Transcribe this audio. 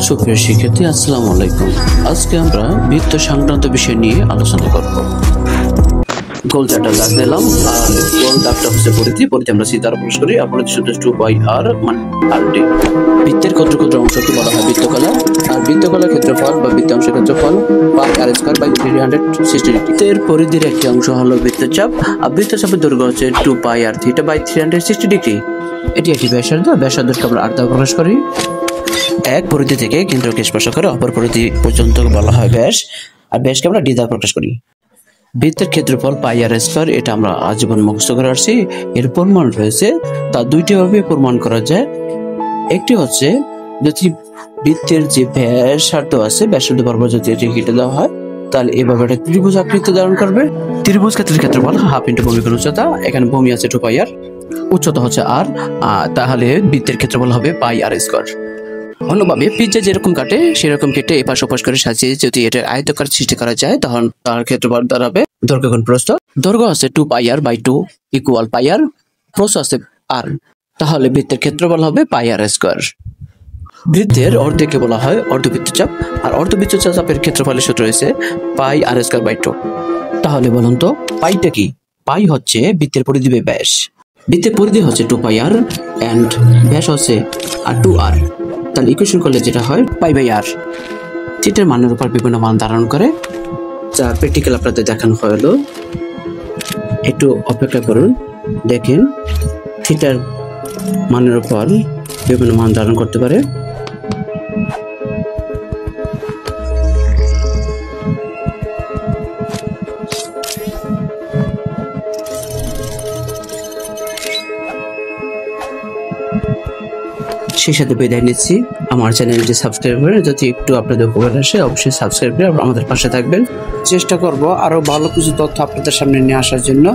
সুপ্রিয় শিক্ষার্থী, আসসালামু আলাইকুম। আজকে আমরা বৃত্ত সংক্রান্ত বিষয় নিয়ে আলোচনা করব। গোল চারটা দাগ দিলাম, আর গোল দাগটা হচ্ছে পরিধি আমরা সি দ্বারা প্রকাশ করি। আর পরিধি সূত্র 2πr মানে rd। বৃত্তের ক্ষুদ্র ক্ষুদ্র অংশকে বলা হয় বৃত্তকলা, আর বৃত্তকলার ক্ষেত্রফল বা বৃত্তাংশের ক্ষেত্রফল πr²/360 ডিগ্রি। এর পরিধির একটি অংশ হলো বৃত্তচাপ, আর বৃত্তচাপের দৈর্ঘ্য হচ্ছে 2πr/360 ডিগ্রি। এটি একটি ব্যাসার্ধকে আমরা r দ্বারা প্রকাশ করি। এক পরিধি থেকে কেন্দ্রকে স্পর্শ করে অপর পরিধি পর্যন্ত বলা হয় ব্যাস, আর ব্যাসকে আমরা ডি দ্বারা প্রকাশ করি। বৃত্তের ক্ষেত্রফল πr², এটা আমরা আজীবন মুখস্থ করে আসছি। এর প্রমাণ রয়েছে, তা দুইটি ভাবে প্রমাণ করা যায়। একটি হচ্ছে যদি বৃত্তের যে ব্যাসার্ধ আছে, ব্যাসার্ধ বরাবর যদি এটি কেটে দেওয়া হয়, তাহলে এভাবে একটা ত্রিভুজ আকৃতি ধারণ করবে। ত্রিভুজ ক্ষেত্রের ক্ষেত্রফল হাফ ইন্টু ভূমির উচ্চতা। এখানে ভূমি আছে 2πr, উচ্চতা হচ্ছে r, তাহলে বৃত্তের ক্ষেত্রফল হবে πr²। অন্যভাবে পিজ্জা যেরকম কাটে সেরকম কেটে এপাশ ওপাশ করে সাজিয়ে যদি এটার আয়তাকার সৃষ্টি করা যায়, তখন তার ক্ষেত্রফল দাঁড়াবে দৈর্ঘ্য গুণ প্রস্থ। দৈর্ঘ্য আছে 2πr/2 = πr, প্রস্থ আছে r, তাহলে বৃত্তের ক্ষেত্রফল হবে πr²। বৃত্তের অর্ধেককে বলা হয় অর্ধবৃত্তচাপ, আর অর্ধবৃত্তচাপের ক্ষেত্রফলের সূত্র রয়েছে πr²/2। তাহলে বলুন তো পাইটা কি? পাই হচ্ছে বৃত্তের পরিধি বা ব্যাস। বৃত্তের পরিধি হচ্ছে 2πr এন্ড ব্যাস হচ্ছে 2r। তাহলে ইকুয়েশন করলে যেটা হয় π/r। থিটার মানের উপর বিভিন্ন মান ধারণ করে, যা প্র্যাকটিক্যাল আপনাদের দেখানো হলো। একটু অপেক্ষা করুন, দেখেন থিটার মানের উপর বিভিন্ন মান ধারণ করতে পারে। সেই সাথে বিদায় নিচ্ছি। আমার চ্যানেলটি সাবস্ক্রাইব করে, যদি একটু আপনাদের উপকার আসে অবশ্যই সাবস্ক্রাইব করে আমাদের পাশে থাকবেন। চেষ্টা করব আরো ভালো কিছু তথ্য আপনাদের সামনে নিয়ে আসার জন্য।